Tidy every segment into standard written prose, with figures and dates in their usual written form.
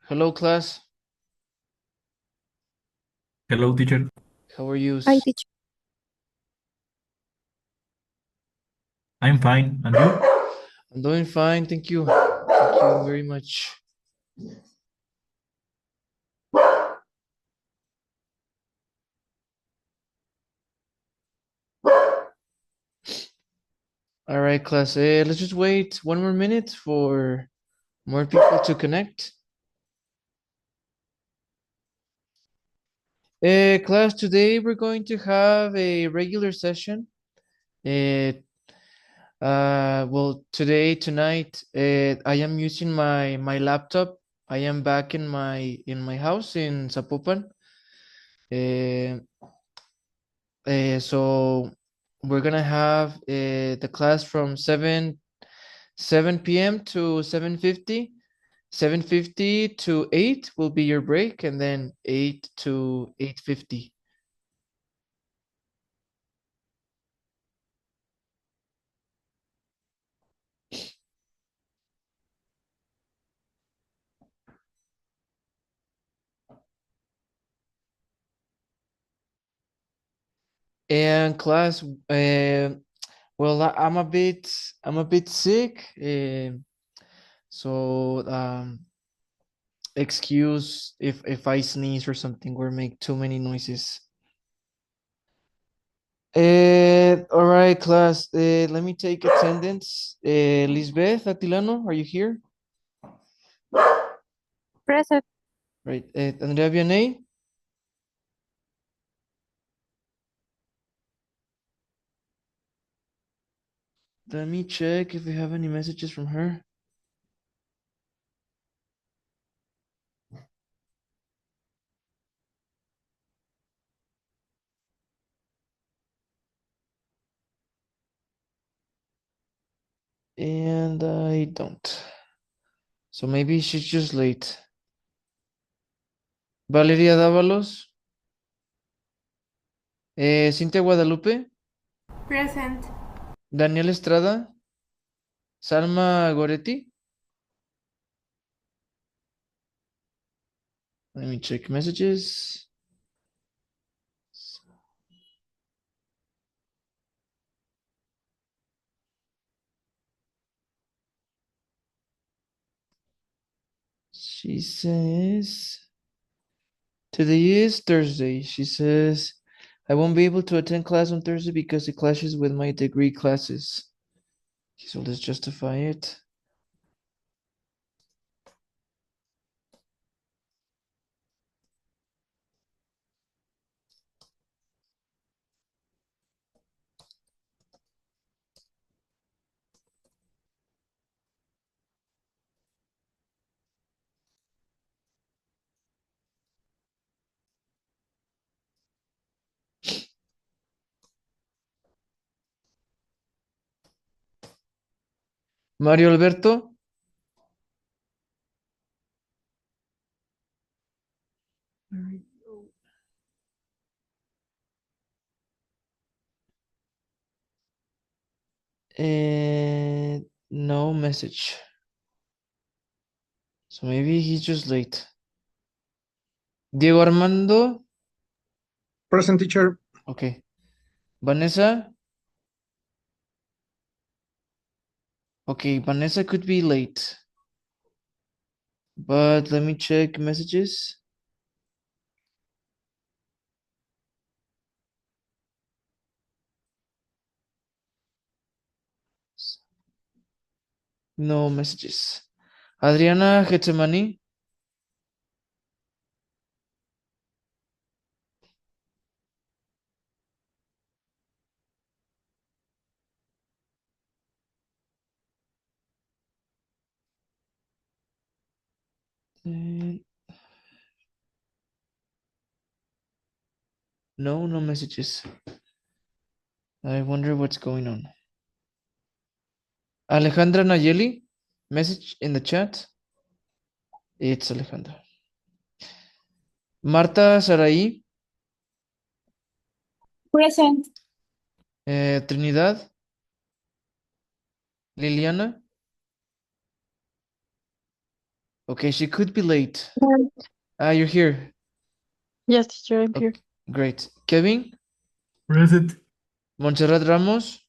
Hello, class. Hello, teacher. How are you? Hi, teacher. I'm fine. And you? I'm doing fine, thank you. Thank you very much. All right, class. Let's just wait one more minute for more people to connect. Class, today we're going to have a regular session. Uh, tonight, I am using my laptop. I am back in my house in Zapopan. Uh, so we're gonna have the class from 7 p.m. to 7:50. 7:50 to 8 will be your break, and then 8 to 8:50. And class, well, I'm a bit sick, so excuse if I sneeze or something or make too many noises. All right, class. Let me take attendance. Lisbeth Atilano, are you here? Present. Right. Andrea Vianney? Let me check if we have any messages from her. And I don't. So maybe she's just late. Valeria Dávalos. Cintia Guadalupe. Present. Daniel Estrada. Salma Goretti. Let me check messages. She says today is Thursday. She says I won't be able to attend class on Thursday because it clashes with my degree classes. So let's justify it. Mario Alberto. No message. So maybe he's just late. Diego Armando. Present, teacher. Okay. Vanessa. Okay, Vanessa could be late. But let me check messages. No messages. Adriana Getsemani. Eh, no messages. I wonder what's going on. Alejandra Nayeli, message in the chat. It's Alejandra. Marta Saraí. Present. Trinidad. Liliana. Okay, she could be late. You're here. Yes, teacher, I'm Okay, here. great. Kevin, Present. Montserrat Ramos,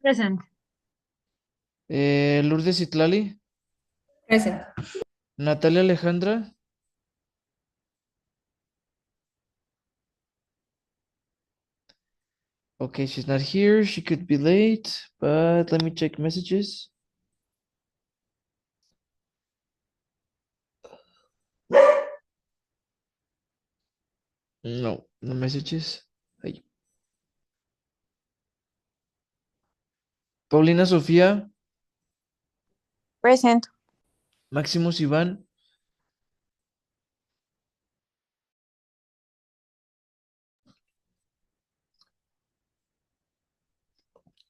Present. Lourdes Itlali, Present. Natalia Alejandra, okay, she's not here. She could be late, but let me check messages. No, no messages. Ay. Paulina Sofía, Present. Maximus Iván,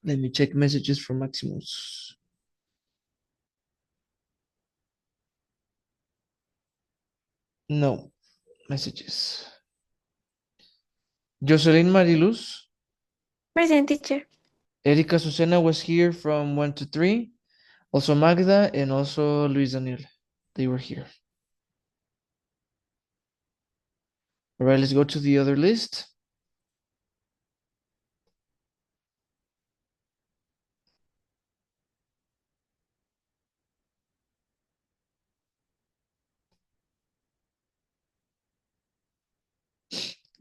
let me check messages from Maximus. No messages. Jocelyn Mariluz, Present, teacher. Erika Susana was here from 1 to 3. Also Magda and also Luis Daniel. They were here. All right, let's go to the other list.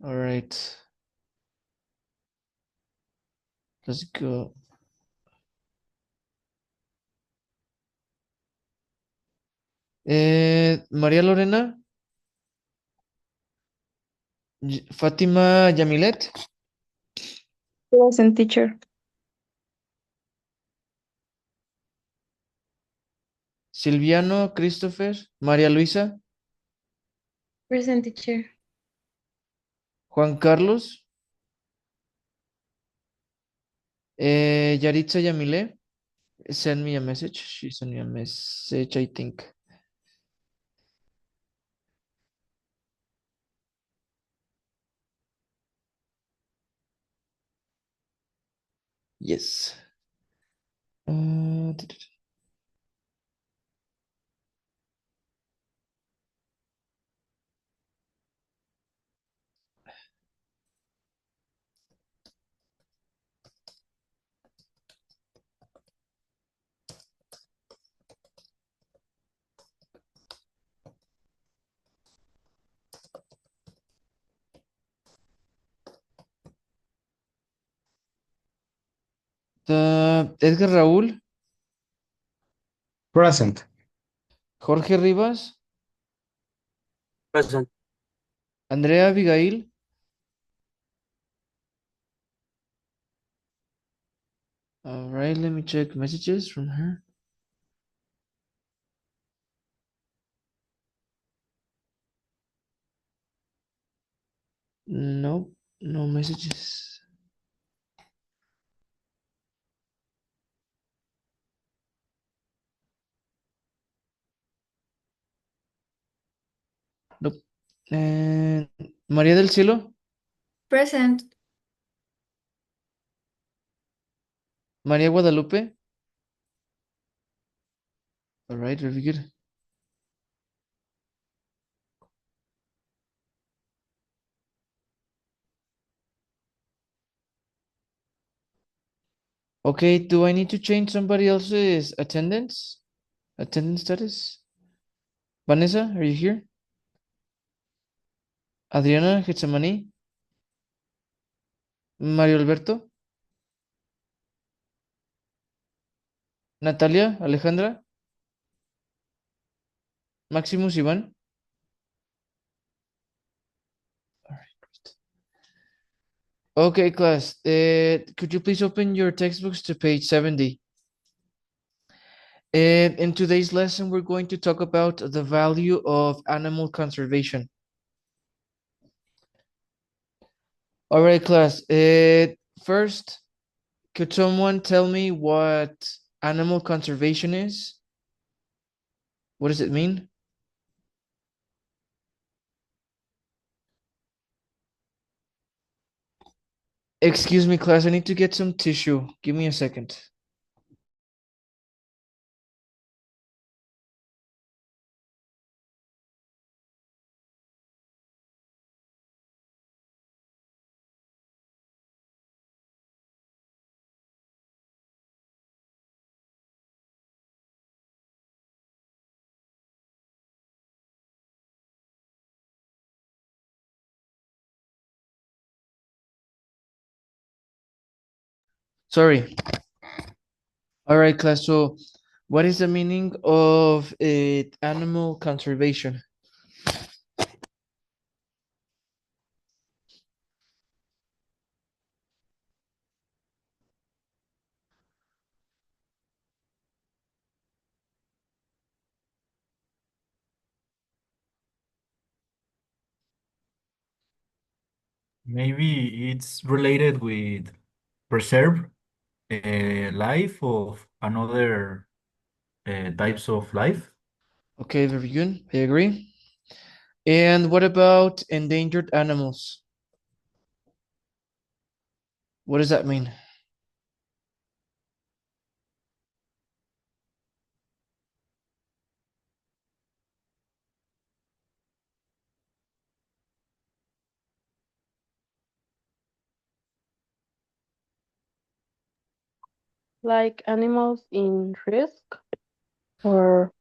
All right. Let's go. María Lorena, Fátima Yamilet, Present, teacher. Silviano Christopher, María Luisa, Present, teacher. Juan Carlos, Yaritza Yamile. Send me a message. She sent me a message, I think. Yes. Edgar Raúl, Present. Jorge Rivas, Present. Andrea Abigail, all right, let me check messages from her. No, no messages. Nope. And María del Cielo, Present. María Guadalupe. All right, very good. Okay, do I need to change somebody else's attendance? Attendance status? Vanessa, are you here? Adriana Getsemani? Mario Alberto? Natalia Alejandra? Maximus Iván? All right, great. Okay, class. Could you please open your textbooks to page 70? In today's lesson, we're going to talk about the value of animal conservation. All right, class. First, could someone tell me what animal conservation is? What does it mean? Excuse me, class, I need to get some tissue. Give me a second. Sorry. All right, class. So, what is the meaning of animal conservation? Maybe it's related with preserve life of another types of life. Okay, very good. I agree. And what about endangered animals? What does that mean? Like animals in risk or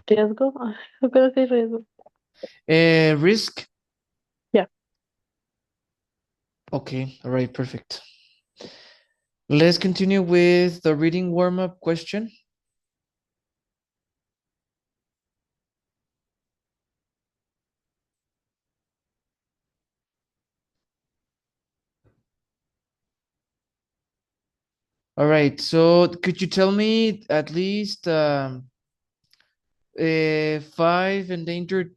riesgo. How can I say riesgo? Risk. Yeah. Okay, all right, perfect. Let's continue with the reading warm-up question. All right, so could you tell me at least 5 endangered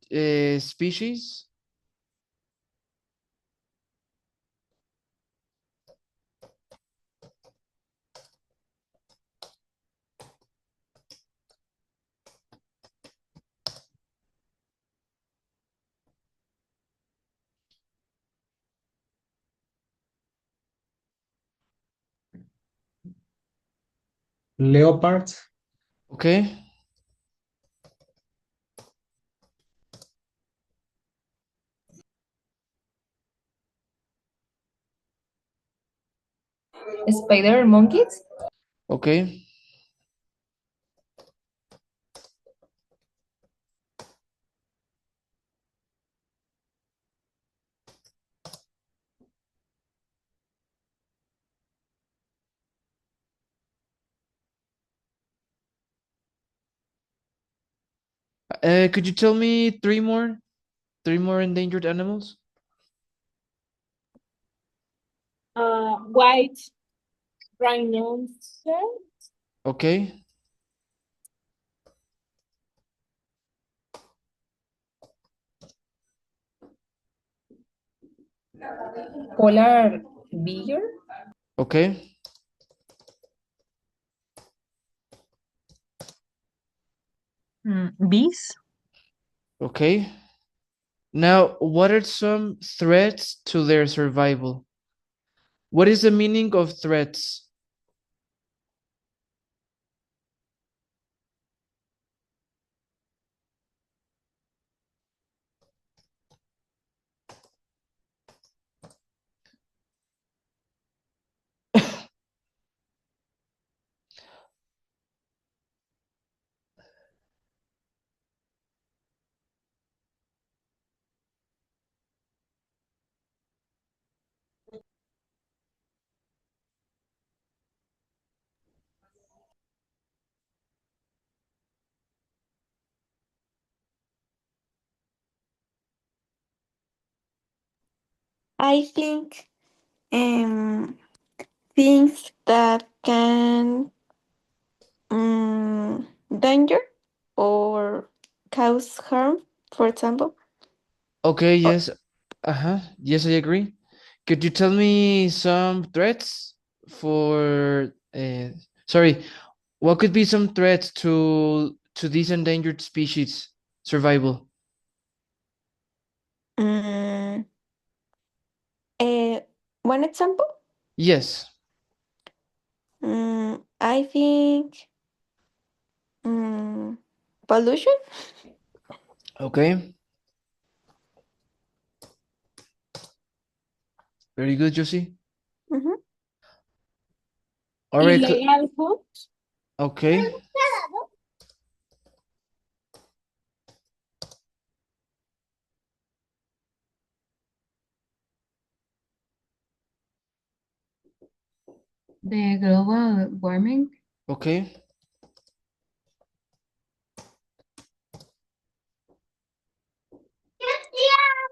species? Leopards, Okay, Spider monkeys? okay, could you tell me three more endangered animals? White rhinoceros, Okay, polar bear, okay, Bees. okay. Now, what are some threats to their survival? What is the meaning of threats? I think um things that can danger or cause harm, for example. Okay, Or, yes. Uh-huh. Yes, I agree. Could you tell me some threats for sorry, what could be some threats to these endangered species survival? mm, eh, One example? Yes. I think pollution. Okay. Very good, Josie. Mhm. All right. Ilegal food. Okay. The global warming. Okay.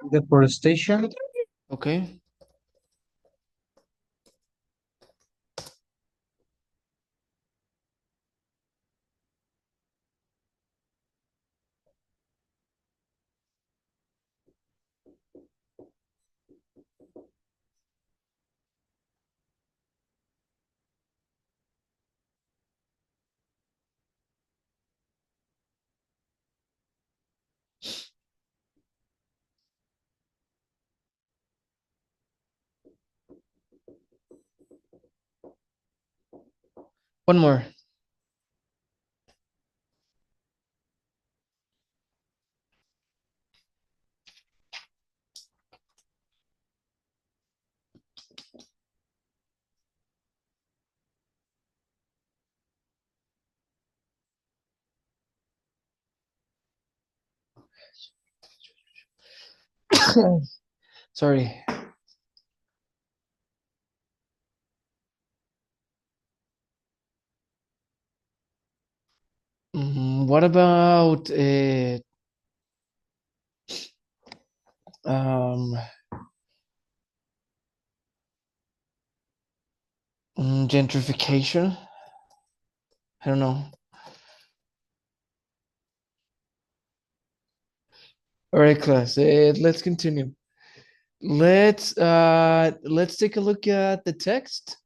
Deforestation. Okay. One more. Sorry. What about um gentrification? I don't know. All right, class. Let's continue. Let's take a look at the text.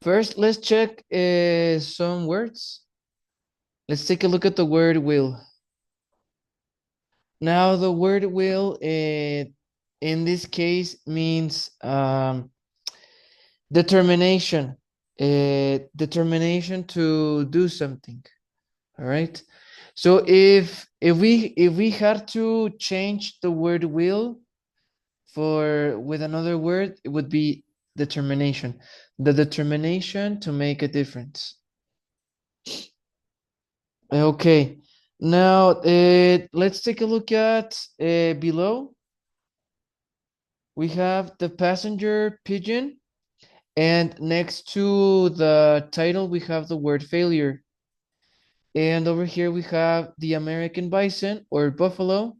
First, let's check some words. Let's take a look at the word will. Now, the word will in this case means determination, determination to do something. All right. So if we had to change the word will for with another word, it would be determination. The determination to make a difference. Okay. Now let's take a look at below. We have the passenger pigeon, and next to the title we have the word failure. And over here we have the American bison or buffalo,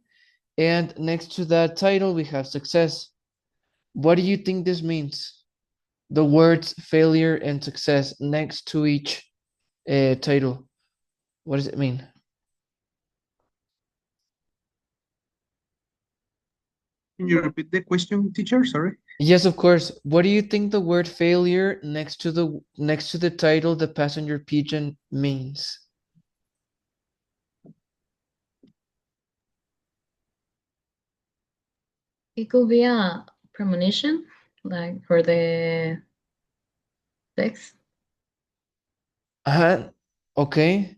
and next to that title we have success. What do you think this means? The words failure and success next to each title. What does it mean? Can you repeat the question, teacher? Sorry. Yes, of course. What do you think the word failure next to the title, the passenger pigeon, means? It could be a premonition, like for the text. Okay.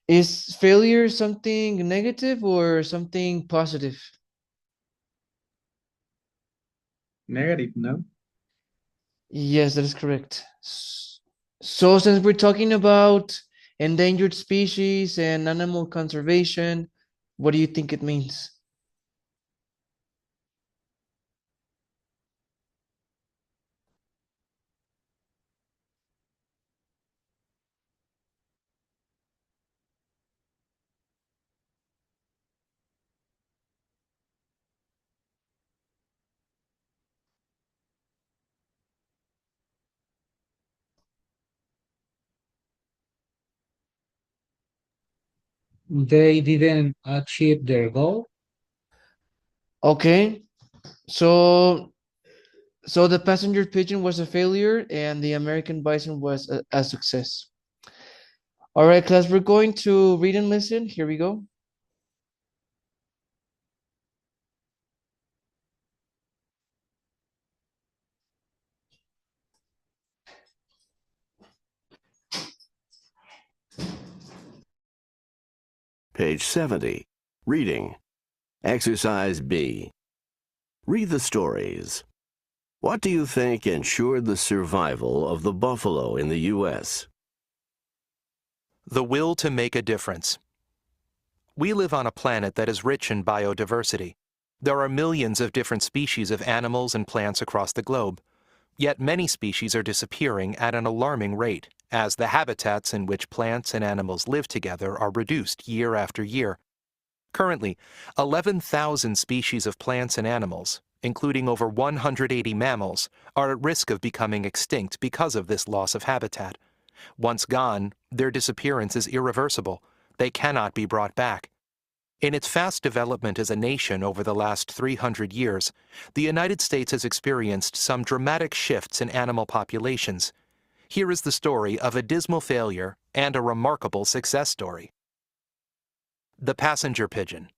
Is failure something negative or something positive? Negative, no? Yes, that is correct. So since we're talking about endangered species and animal conservation, what do you think it means? They didn't achieve their goal. Okay, so the passenger pigeon was a failure and the American bison was a success. All right, class, we're going to read and listen. Here we go. Page 70. Reading. Exercise B. Read the stories. What do you think ensured the survival of the buffalo in the U.S.? The will to make a difference. We live on a planet that is rich in biodiversity. There are millions of different species of animals and plants across the globe. Yet many species are disappearing at an alarming rate, as the habitats in which plants and animals live together are reduced year after year. Currently, 11,000 species of plants and animals, including over 180 mammals, are at risk of becoming extinct because of this loss of habitat. Once gone, their disappearance is irreversible. They cannot be brought back. In its fast development as a nation over the last 300 years, the United States has experienced some dramatic shifts in animal populations. Here is the story of a dismal failure and a remarkable success story. The passenger pigeon.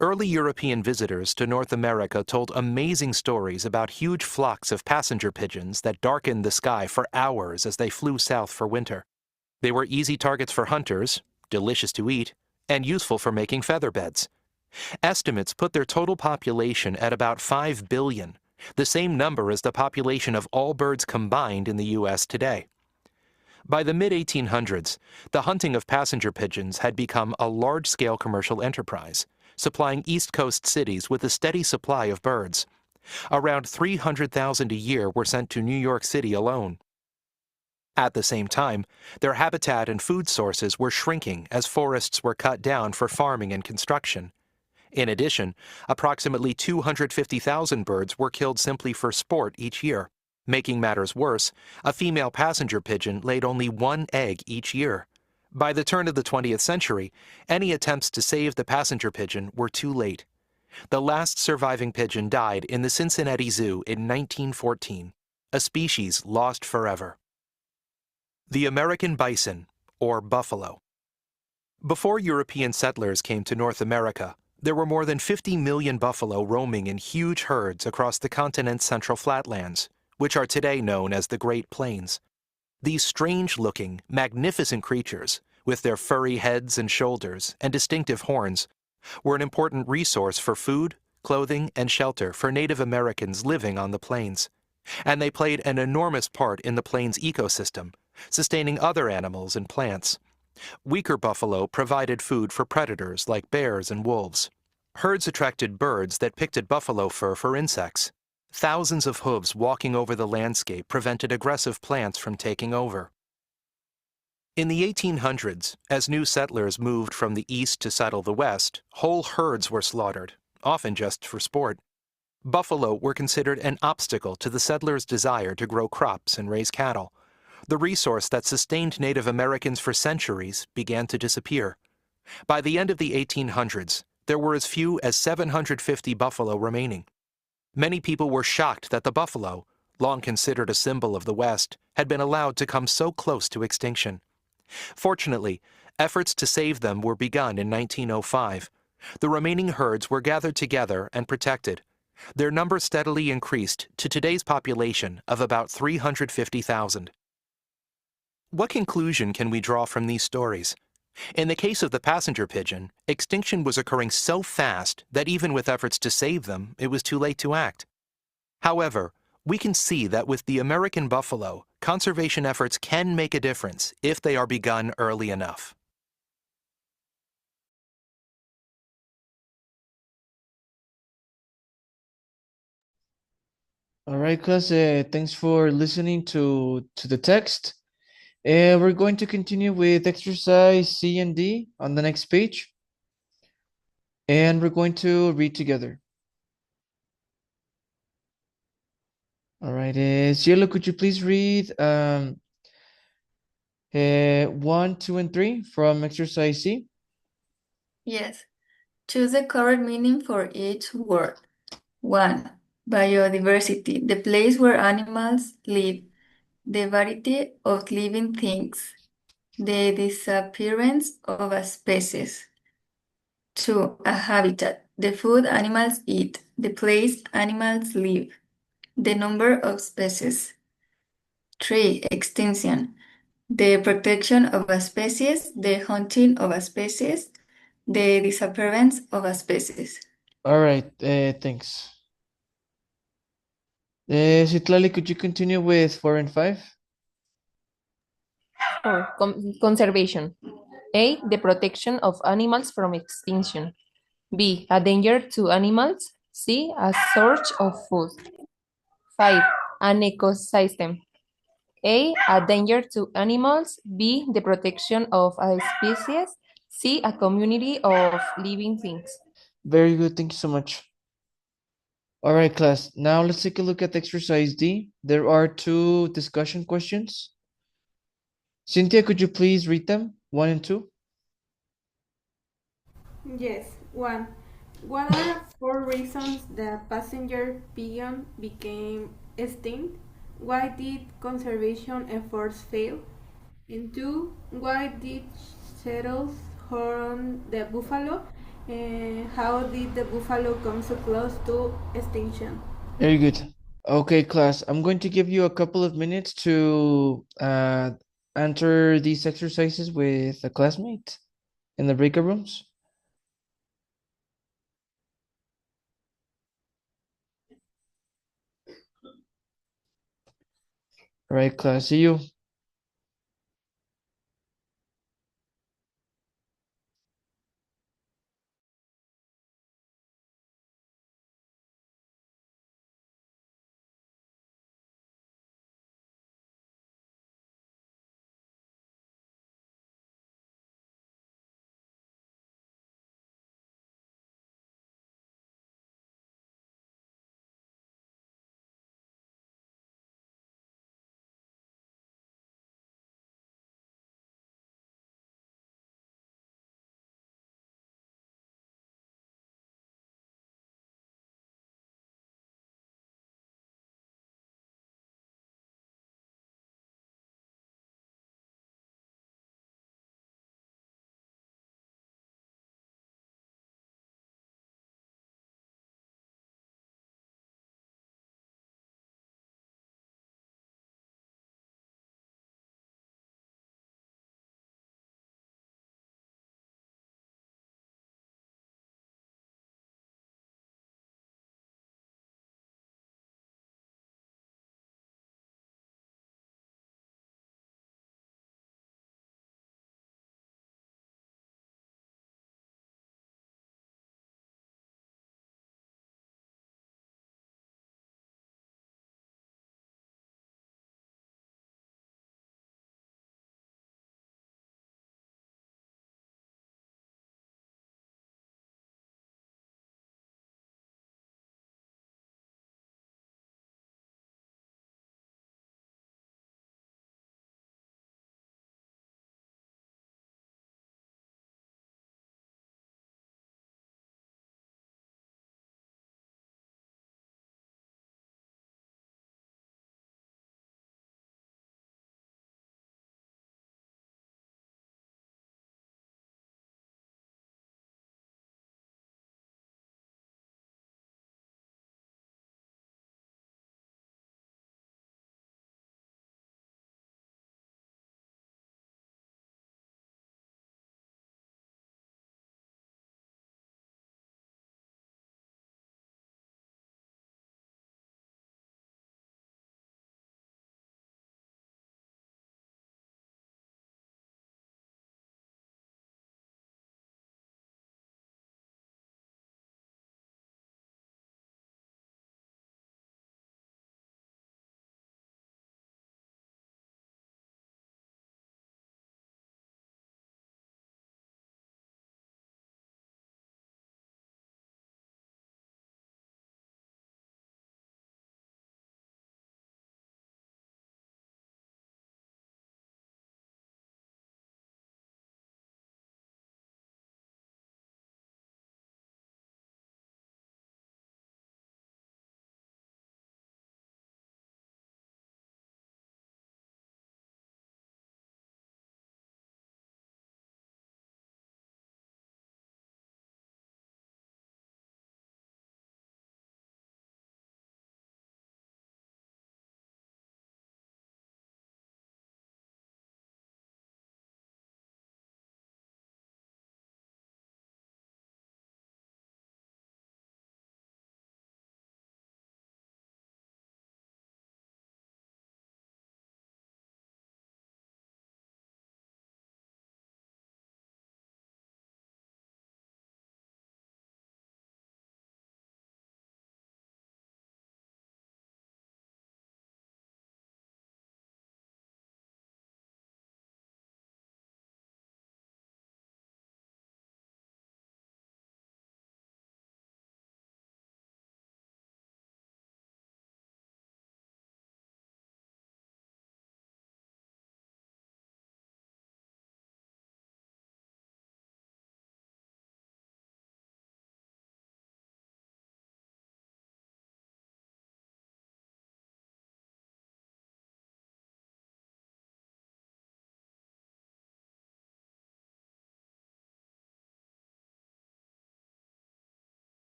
Early European visitors to North America told amazing stories about huge flocks of passenger pigeons that darkened the sky for hours as they flew south for winter. They were easy targets for hunters, delicious to eat, and useful for making feather beds. Estimates put their total population at about 5 billion, the same number as the population of all birds combined in the U.S. today. By the mid-1800s, the hunting of passenger pigeons had become a large-scale commercial enterprise, supplying East Coast cities with a steady supply of birds. Around 300,000 a year were sent to New York City alone. At the same time, their habitat and food sources were shrinking as forests were cut down for farming and construction. In addition, approximately 250,000 birds were killed simply for sport each year. Making matters worse, a female passenger pigeon laid only one egg each year. By the turn of the 20th century, any attempts to save the passenger pigeon were too late. The last surviving pigeon died in the Cincinnati Zoo in 1914, a species lost forever. The American bison, or buffalo. Before European settlers came to North America, there were more than 50 million buffalo roaming in huge herds across the continent's central flatlands, which are today known as the Great Plains. These strange-looking, magnificent creatures, with their furry heads and shoulders and distinctive horns, were an important resource for food, clothing, and shelter for Native Americans living on the plains. And they played an enormous part in the plains ecosystem, sustaining other animals and plants. Weaker buffalo provided food for predators like bears and wolves. Herds attracted birds that picked at buffalo fur for insects. Thousands of hooves walking over the landscape prevented aggressive plants from taking over. In the 1800s, as new settlers moved from the east to settle the west, whole herds were slaughtered, often just for sport. Buffalo were considered an obstacle to the settlers' desire to grow crops and raise cattle. The resource that sustained Native Americans for centuries began to disappear. By the end of the 1800s, there were as few as 750 buffalo remaining. Many people were shocked that the buffalo, long considered a symbol of the West, had been allowed to come so close to extinction. Fortunately, efforts to save them were begun in 1905. The remaining herds were gathered together and protected. Their number steadily increased to today's population of about 350,000. What conclusion can we draw from these stories? In the case of the passenger pigeon, extinction was occurring so fast that even with efforts to save them, it was too late to act. However, we can see that with the American buffalo, conservation efforts can make a difference if they are begun early enough. All right, class, thanks for listening to the text. We're going to continue with exercise C and D on the next page. And we're going to read together. All right, Cielo, could you please read 1, 2, and 3 from exercise C? Yes. Choose the correct meaning for each word. 1. Biodiversity, the place where animals live, the variety of living things, the disappearance of a species. 2. A habitat, the food animals eat, the place animals live, the number of species. 3. Extinction, the protection of a species, the hunting of a species, the disappearance of a species. All right, thanks. Citlali, could you continue with 4 and 5? Or conservation. A, the protection of animals from extinction. B, a danger to animals. C, a source of food. 5, an ecosystem. A danger to animals. B, the protection of a species. C, a community of living things. Very good, thank you so much. All right, class. Now let's take a look at exercise D. There are 2 discussion questions. Cynthia, could you please read them? 1 and 2. Yes. 1. What are 4 reasons the passenger pigeon became extinct? Why did conservation efforts fail? And 2. Why did settles harm the buffalo? And how did the buffalo come so close to extinction? Very good. Okay, class. I'm going to give you a couple of minutes to answer these exercises with a classmate in the breakout rooms. All right, class. See you.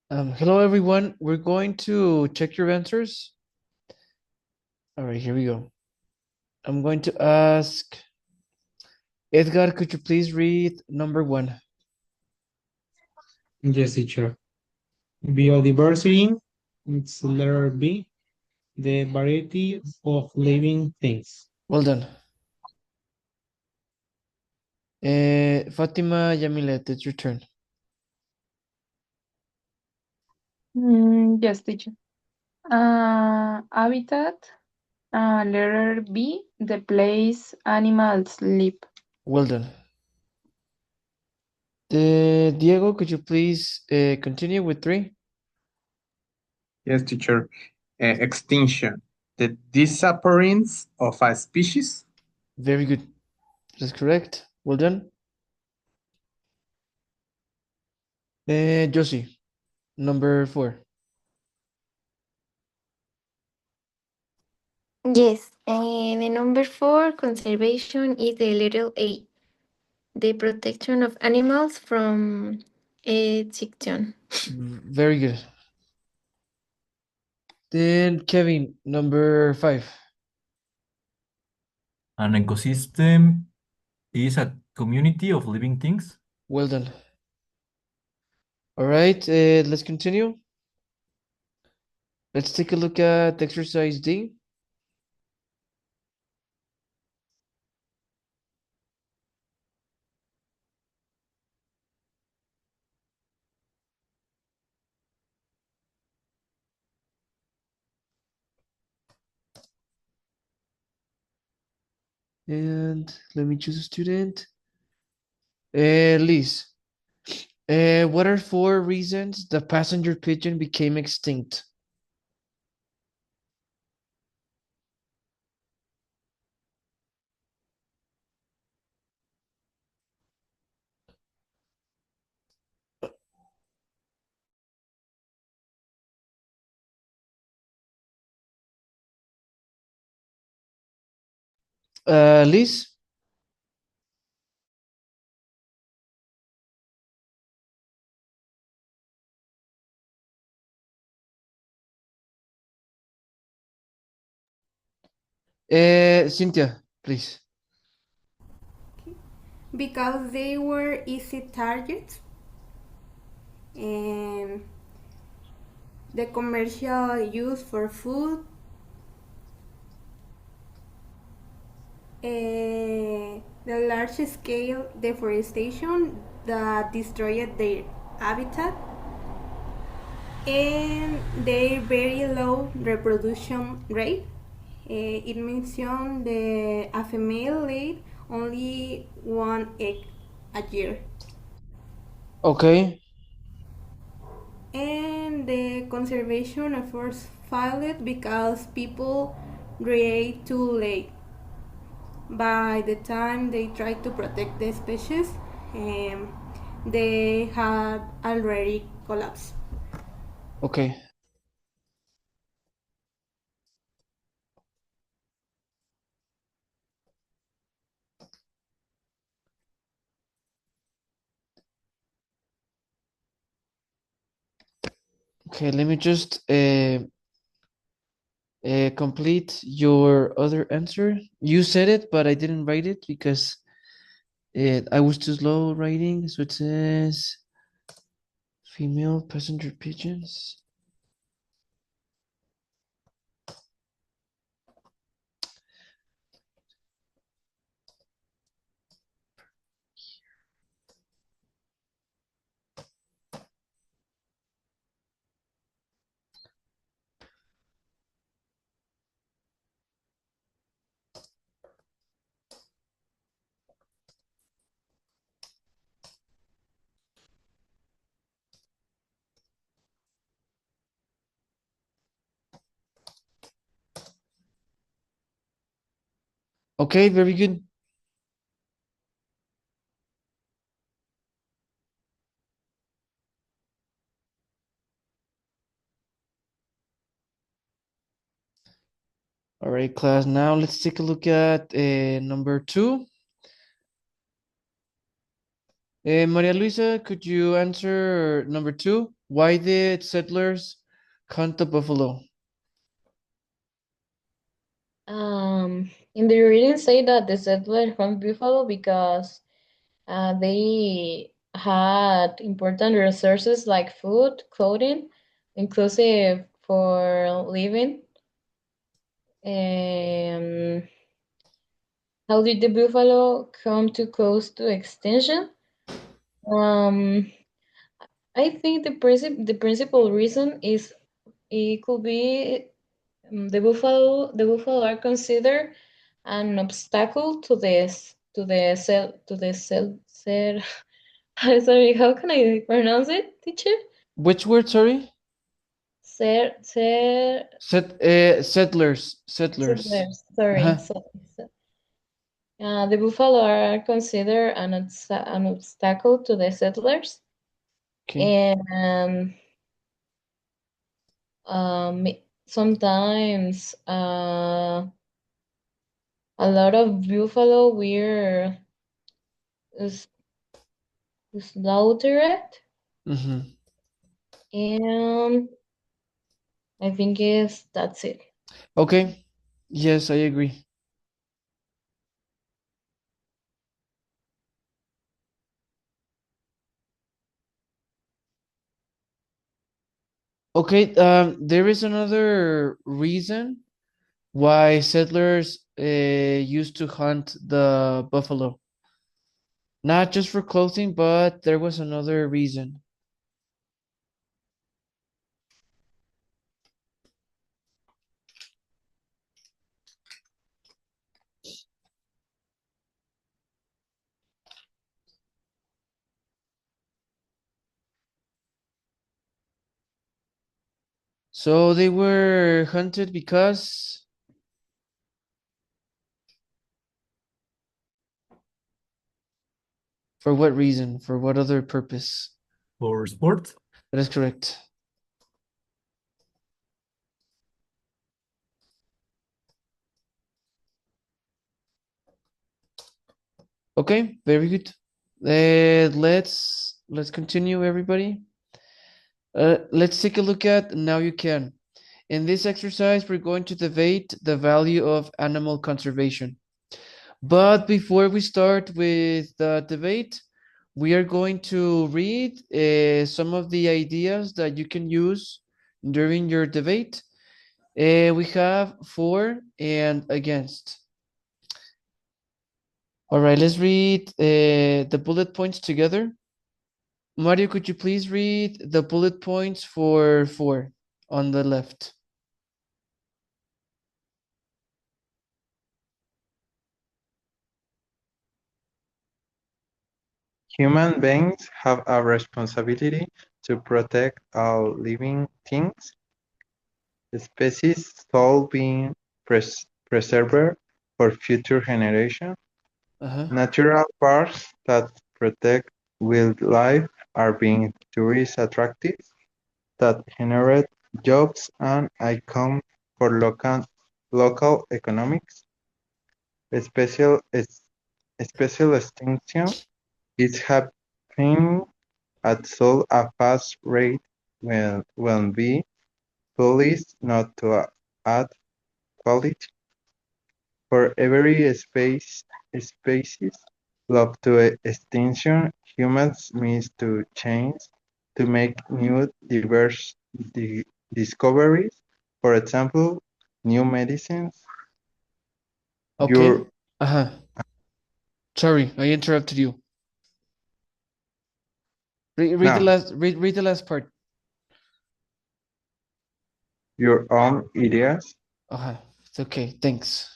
Hello, everyone. We're going to check your answers. All right, here we go. I'm going to ask Edgar, could you please read number 1? Yes, teacher. Biodiversity, it's letter B, the variety of living things. Well done. Fatima Yamilet, it's your turn. Yes, teacher. Habitat, letter B, the place animals live. Well done. Diego, could you please continue with 3? Yes, teacher. Extinction, the disappearance of a species. Very good. That's correct. Well done. Josie, number 4. Yes, the number 4 conservation is the little A, the protection of animals from extinction. Very good. Then Kevin, number 5. An ecosystem is a community of living things. Well done. All right, let's continue. Let's take a look at exercise D. And let me choose a student. Liz, what are 4 reasons the passenger pigeon became extinct? Liz? Cynthia, please. Because they were easy targets and the commercial use for food, the large scale deforestation that destroyed their habitat, and their very low reproduction rate. It mentioned a female laid only 1 egg a year. Okay. And the conservation efforts failed because people react too late. By the time they tried to protect the species, they had already collapsed. Okay. Okay, let me just complete your other answer. You said it, but I didn't write it because I was too slow writing. So it says female passenger pigeons. Okay, very good. All right, class. Now let's take a look at number 2. Maria Luisa, could you answer number 2? Why did settlers hunt the buffalo? In the reading say that the settlers hunt buffalo because they had important resources like food, clothing, inclusive for living. How did the buffalo come to close to extinction? I think the principal reason is it could be the buffalo are considered an obstacle to the cell. Sorry, how can I pronounce it, teacher? Which word, sorry? Settlers. Settlers. Sorry. Uh-huh. The buffalo are considered an obstacle to the settlers, Okay. and sometimes a lot of buffalo were slaughtered, Mm-hmm. and I think that's it. Okay. Yes, I agree. Okay, there is another reason why settlers used to hunt the buffalo. Not just for clothing, but there was another reason. So they were hunted because for what reason? For what other purpose? For sport? That is correct. Okay, very good. Let's continue, everybody. Let's take a look at Now You Can. In this exercise, we're going to debate the value of animal conservation. But before we start with the debate, we are going to read some of the ideas that you can use during your debate. We have for and against. All right, let's read the bullet points together. Mario, could you please read the bullet points for on the left? Human beings have a responsibility to protect all living things. Species should be preserved for future generations. Uh-huh. Natural parks that protect wildlife are being tourist attractives that generate jobs and income for local economics. Special extinction is happening at such a fast rate when we police not to add quality for every species lost to extinction. Humans need to change to make new diverse discoveries. For example, new medicines. Okay. Uh-huh. Sorry, I interrupted you. Read the Now, last read the last part. your own ideas. Uh-huh. It's okay, thanks.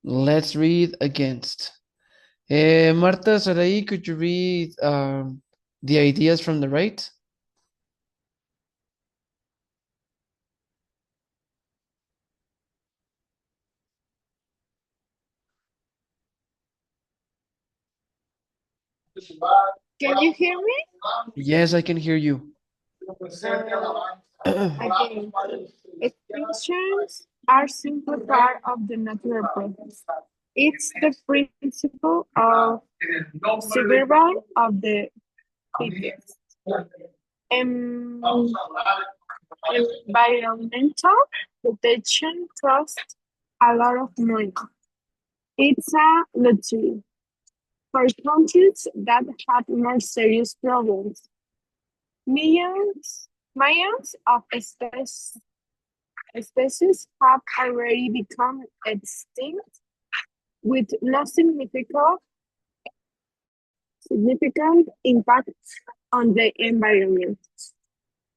Let's read against. Marta Sarai, could you read the ideas from the right? Can you hear me? Yes, I can hear you. Again, extinctions are simply part of the natural process. It's the principle of survival of the fittest. Environmental protection costs a lot of money. It's a luxury for countries that have more serious problems. Millions of species have already become extinct with no significant impact on the environment.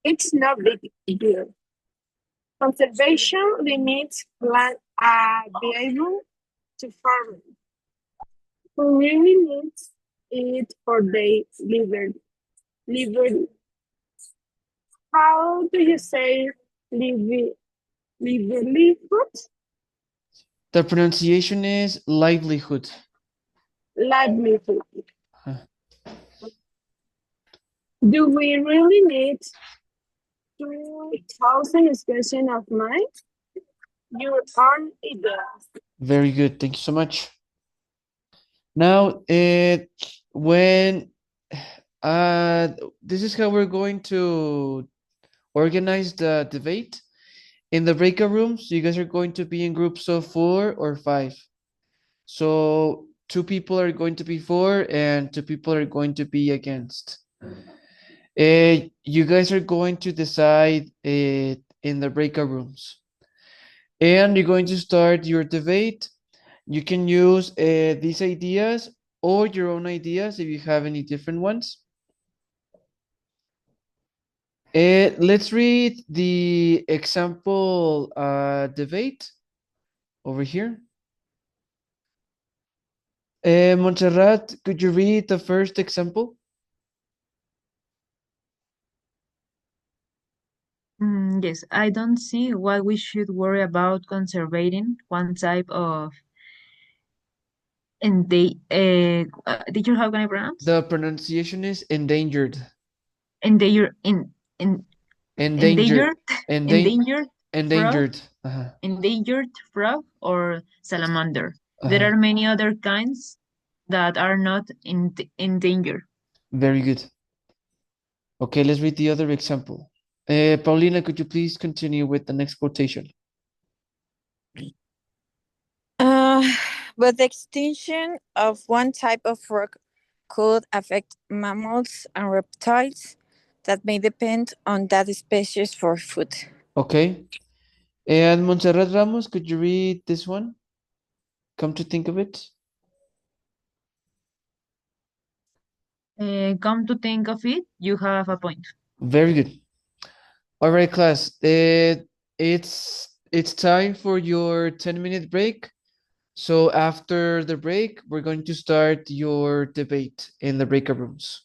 It's no big deal. Conservation limits land available to farming, who really needs it for their livelihood. How do you say livelihood? The pronunciation is livelihood. Livelihood. Huh. Do we really need 2,000 expressions of mind? Your own ideas. Very good. Thank you so much. Now, when this is how we're going to organize the debate. In the breakout rooms, you guys are going to be in groups of 4 or 5. So 2 people are going to be for and 2 people are going to be against. You guys are going to decide in the breakout rooms. And you're going to start your debate. You can use these ideas or your own ideas if you have any different ones. Let's read the example debate over here. Montserrat, could you read the first example? Yes, I don't see why we should worry about conserving one type of teacher, how can I pronounce? The pronunciation is endangered. Endanger, Endangered. frog, Endangered. endangered frog or salamander. There Uh-huh. are many other kinds that are not in danger. Very good. Okay, let's read the other example. Paulina, could you please continue with the next quotation? But the extinction of one type of frog could affect mammals and reptiles that may depend on that species for food. Okay. And Montserrat Ramos, could you read this one? Come to think of it. Come to think of it, you have a point. Very good. All right, class. It's time for your 10-minute break. So after the break, we're going to start your debate in the breakout rooms.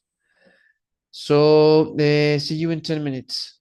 So see you in 10 minutes.